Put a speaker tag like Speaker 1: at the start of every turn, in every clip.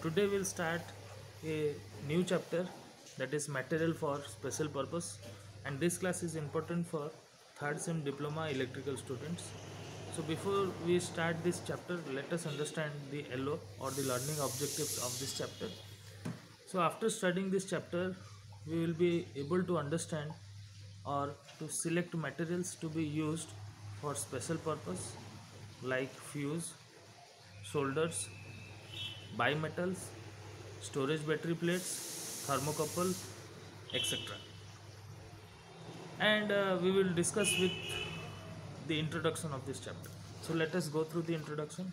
Speaker 1: Today we'll start a new chapter, that is material for special purpose, and this class is important for third sem diploma electrical students. So before we start this chapter, let us understand the LO or the learning objectives of this chapter. So after studying this chapter, we will be able to understand or to select materials to be used for special purpose like fuse, solders, bimetals, storage battery plates, thermocouple, etc. And we will discuss with the introduction of this chapter. So let us go through the introduction.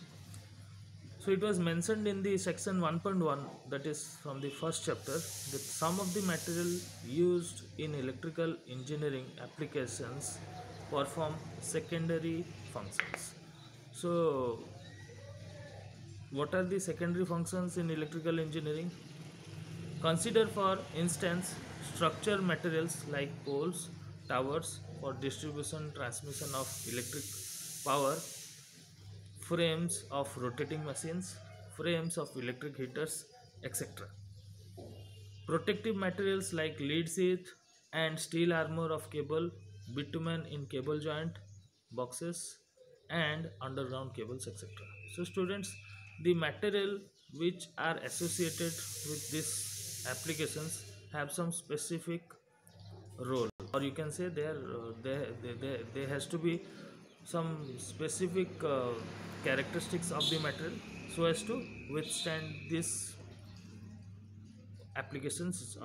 Speaker 1: So it was mentioned in the section 1.1, that is from the first chapter, that some of the material used in electrical engineering applications perform secondary functions. So what are the secondary functions in electrical engineering? Consider for instance structure materials like poles, towers for distribution transmission of electric power, frames of rotating machines, frames of electric heaters, etc. Protective materials like lead sheath and steel armor of cable, bitumen in cable joint, boxes and underground cables, etc. So students, the material which are associated with these applications have some specific role, or you can say there has to be some specific characteristics of the material so as to withstand this applications,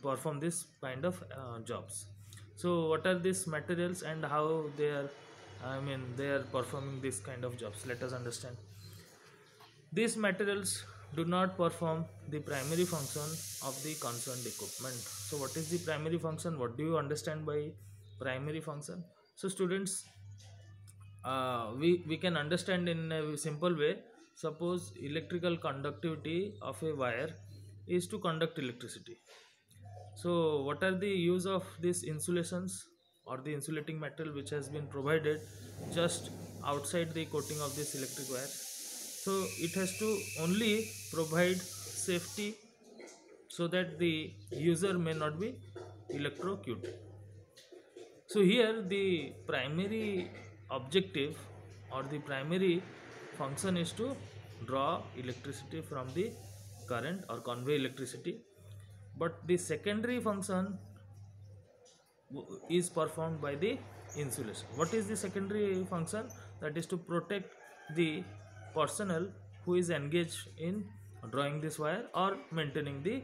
Speaker 1: perform this kind of jobs. So what are these materials and how they are performing this kind of jobs? Let us understand. These materials do not perform the primary function of the concerned equipment. So what is the primary function? What do you understand by primary function? So students, we can understand in a simple way. Suppose electrical conductivity of a wire is to conduct electricity. So what are the use of these insulations or the insulating material which has been provided just outside the coating of this electric wire? So it has to only provide safety so that the user may not be electrocuted. So here the primary objective or the primary function is to draw electricity from the current or convey electricity, but the secondary function is performed by the insulation. What is the secondary function? That is to protect the personnel who is engaged in drawing this wire or maintaining the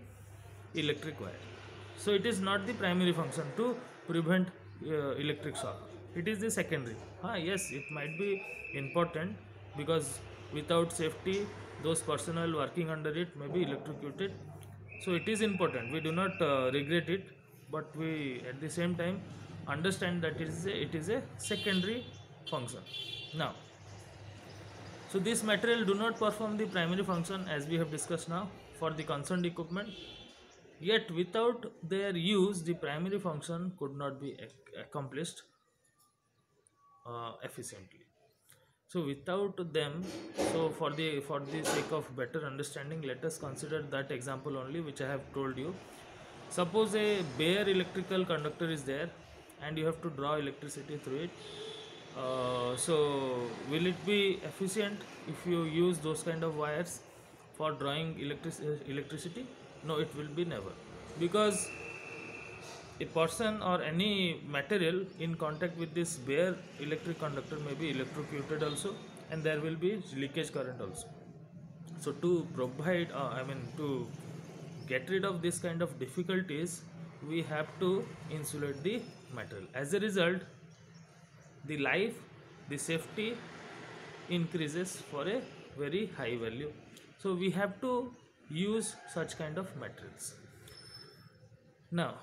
Speaker 1: electric wire. So it is not the primary function to prevent electric shock. It is the secondary. Yes, it might be important because without safety those personnel working under it may be electrocuted. So it is important, we do not regret it, but we at the same time understand that it is a secondary function. Now, so this material do not perform the primary function as we have discussed now for the concerned equipment, yet without their use the primary function could not be accomplished efficiently. So without them, so for the sake of better understanding, let us consider that example only which I have told you. Suppose a bare electrical conductor is there and you have to draw electricity through it. So will it be efficient if you use those kind of wires for drawing electricity? No, it will be never, because a person or any material in contact with this bare electric conductor may be electrocuted also, and there will be leakage current also. So to provide to get rid of this kind of difficulties, we have to insulate the material. As a result, the life, the safety increases for a very high value. So we have to use such kind of materials. Now,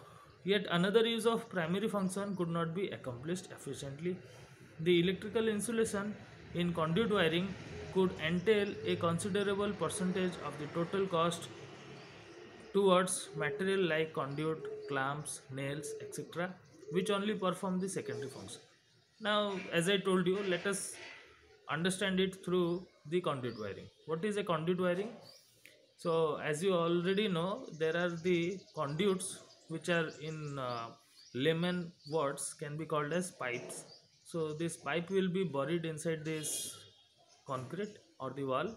Speaker 1: yet another use of primary function could not be accomplished efficiently. The electrical insulation in conduit wiring could entail a considerable percentage of the total cost towards material like conduit, clamps, nails, etc., which only perform the secondary function. Now, as I told you, let us understand it through the conduit wiring. What is a conduit wiring? So as you already know, there are the conduits which are in layman words can be called as pipes. So this pipe will be buried inside this concrete or the wall,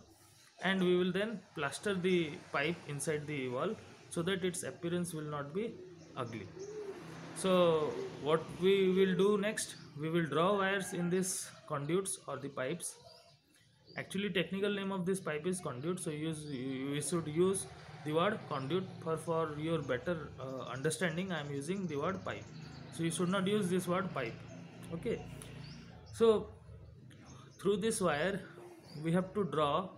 Speaker 1: and we will then plaster the pipe inside the wall so that its appearance will not be ugly. So what we will do next, we will draw wires in this conduits or the pipes. Actually, technical name of this pipe is conduit, so we should use the word conduit. For your better understanding, I am using the word pipe, so you should not use this word pipe. Okay, so through this wire we have to draw,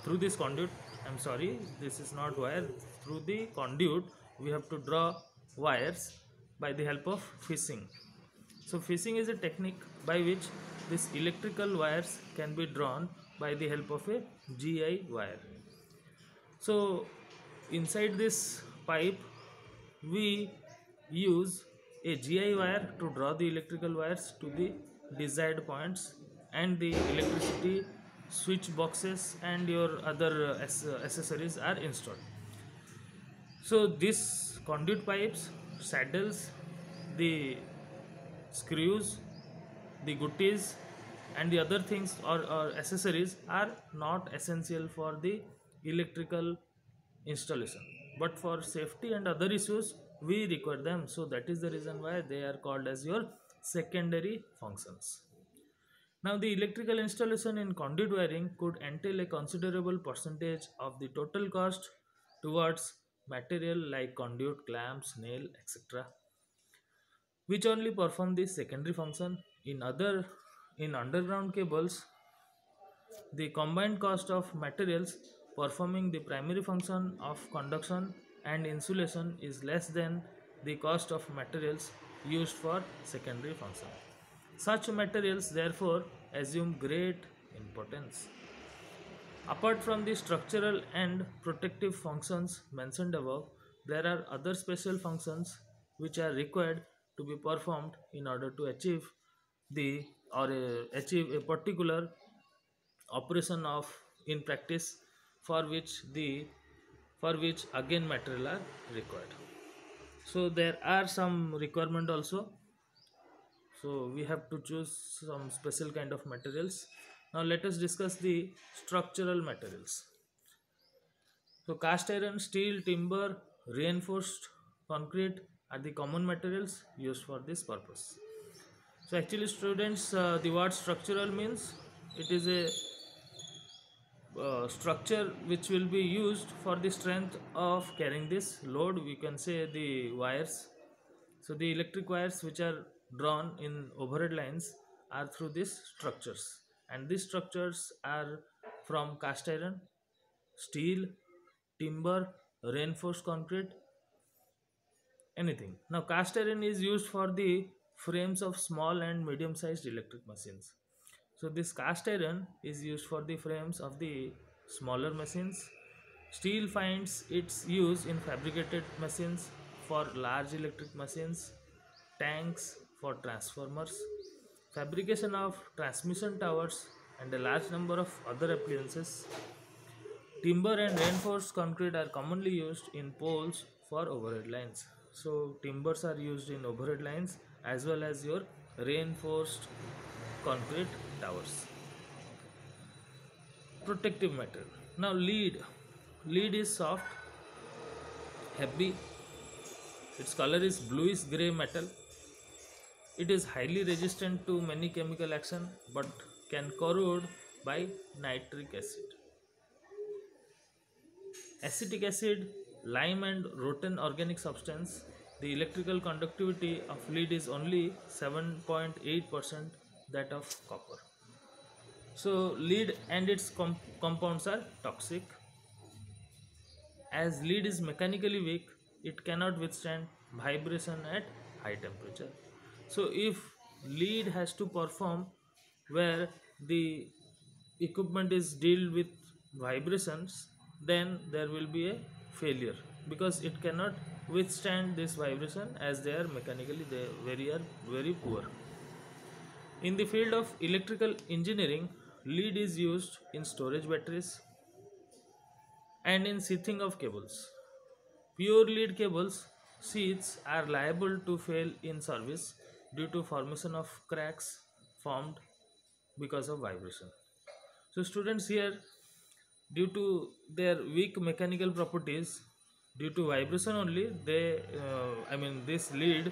Speaker 1: through this conduit, I'm sorry, this is not wire, through the conduit we have to draw wires by the help of fishing. So fishing is a technique by which these electrical wires can be drawn by the help of a GI wire. So inside this pipe we use a GI wire to draw the electrical wires to the desired points, and the electricity switch boxes and your other accessories are installed. So this conduit pipes, saddles, the screws, the gutties and the other things or accessories are not essential for the electrical installation, but for safety and other issues we require them. So that is the reason why they are called as your secondary functions. Now the electrical installation in conduit wiring could entail a considerable percentage of the total cost towards material like conduit, clamps, nail, etc., which only perform this secondary function. In underground cables, the combined cost of materials performing the primary function of conduction and insulation is less than the cost of materials used for secondary function. Such materials therefore assume great importance. Apart from the structural and protective functions mentioned above, there are other special functions which are required to be performed in order to achieve achieve a particular operation of in practice, for which again material are required. So there are some requirement also, so we have to choose some special kind of materials. Now let us discuss the structural materials. So cast iron, steel, timber, reinforced concrete are the common materials used for this purpose. So actually students, the word structural means it is a structure which will be used for the strength of carrying this load. We can say the wires. So the electric wires which are drawn in overhead lines are through these structures, and these structures are from cast iron, steel, timber, reinforced concrete, anything. Now cast iron is used for the frames of small and medium sized electric machines. So this cast iron is used for the frames of the smaller machines. Steel finds its use in fabricated machines for large electric machines, tanks for transformers, fabrication of transmission towers, and a large number of other appliances. Timber and reinforced concrete are commonly used in poles for overhead lines. So timbers are used in overhead lines as well as your reinforced concrete towers. Protective material. Now lead. Lead is soft, heavy. Its color is bluish gray metal. It is highly resistant to many chemical action but can corrode by nitric acid. Acetic acid, lime and rotten organic substance. The electrical conductivity of lead is only 7.8% that of copper. So lead and its compounds are toxic. As lead is mechanically weak, it cannot withstand vibration at high temperature. So if lead has to perform where the equipment is dealt with vibrations, then there will be a failure because it cannot withstand this vibration, as they are mechanically very poor. In the field of electrical engineering, lead is used in storage batteries, and in sheathing of cables. Pure lead cables sheaths are liable to fail in service due to formation of cracks formed because of vibration. So students, here, due to their weak mechanical properties, due to vibration only, they this lead,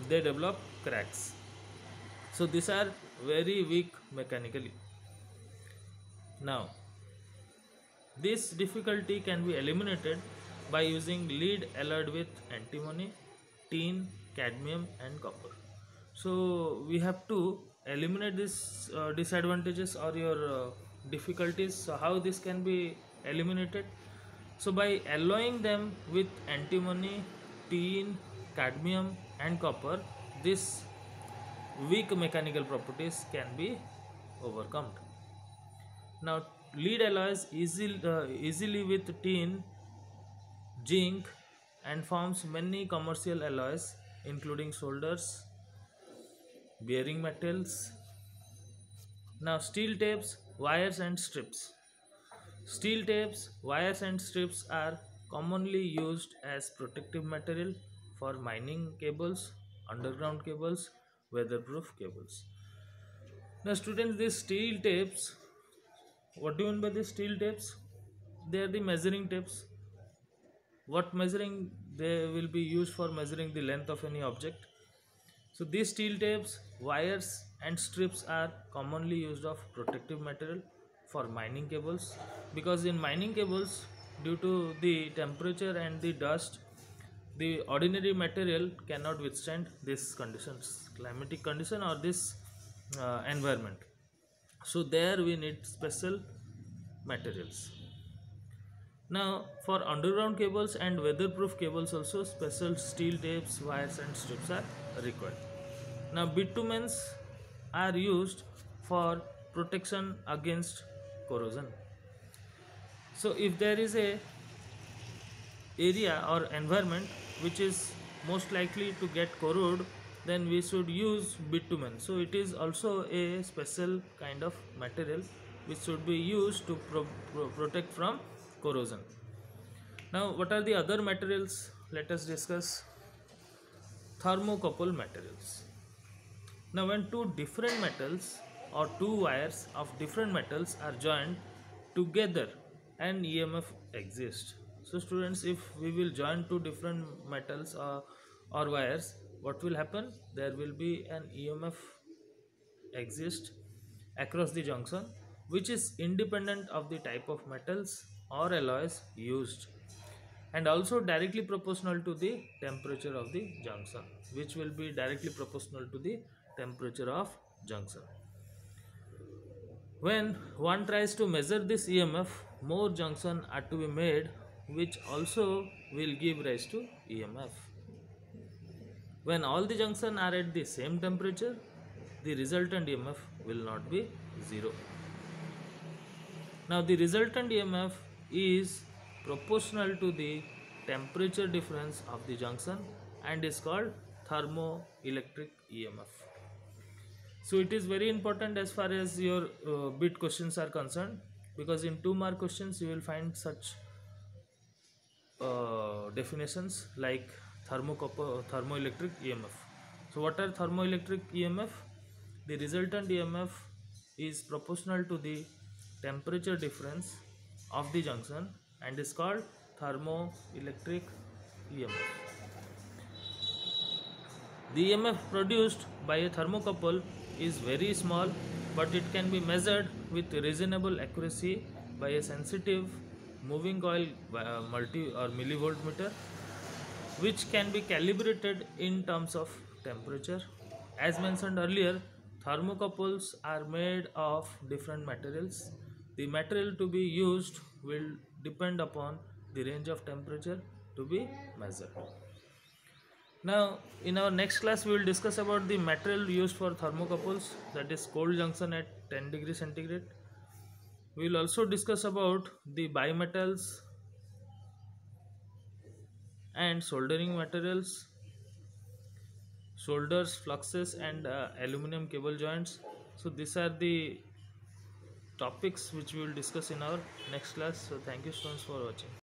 Speaker 1: they develop cracks. So these are very weak mechanically. Now this difficulty can be eliminated by using lead alloyed with antimony, tin, cadmium and copper. So we have to eliminate these disadvantages or your difficulties. So how this can be eliminated? So by alloying them with antimony, tin, cadmium and copper, this weak mechanical properties can be overcome. Now lead alloys easily with tin, zinc and forms many commercial alloys including solders, bearing metals. Now steel tapes, wires and strips. Steel tapes, wires and strips are commonly used as protective material for mining cables, underground cables, weatherproof cables. Now students, these steel tapes, what do you mean by these steel tapes? They are the measuring tapes. What measuring? They will be used for measuring the length of any object. So these steel tapes, wires and strips are commonly used of protective material for mining cables, because in mining cables, due to the temperature and the dust, the ordinary material cannot withstand these conditions, climatic condition or this environment. So there we need special materials. Now for underground cables and weatherproof cables also special steel tapes, wires and strips are required. Now bitumens are used for protection against corrosion. So if there is a area or environment which is most likely to get corroded, then we should use bitumen. So it is also a special kind of material which should be used to protect from corrosion. Now what are the other materials? Let us discuss thermocouple materials. Now when two different metals or two wires of different metals are joined together, an EMF exists. So students, if we will join two different metals or wires, what will happen? There will be an EMF exist across the junction, which is independent of the type of metals or alloys used, and also directly proportional to the temperature of the junction, which will be directly proportional to the temperature of junction. When one tries to measure this EMF, more junctions are to be made, which also will give rise to EMF. When all the junctions are at the same temperature, the resultant EMF will not be zero. Now the resultant EMF is proportional to the temperature difference of the junction and is called thermoelectric EMF. So it is very important as far as your bit questions are concerned, because in 2-mark questions you will find such definitions like thermoelectric EMF. So what are thermoelectric EMF? The resultant EMF is proportional to the temperature difference of the junction and is called thermoelectric EMF. The EMF produced by a thermocouple is very small, but it can be measured with reasonable accuracy by a sensitive moving coil multi or millivoltmeter, which can be calibrated in terms of temperature. As mentioned earlier, thermocouples are made of different materials. The material to be used will depend upon the range of temperature to be measured. Now in our next class we will discuss about the material used for thermocouples, that is cold junction at 10 degrees centigrade. We will also discuss about the bimetals and soldering materials, solders, fluxes and aluminum cable joints. So these are the topics which we will discuss in our next class. So thank you students for watching.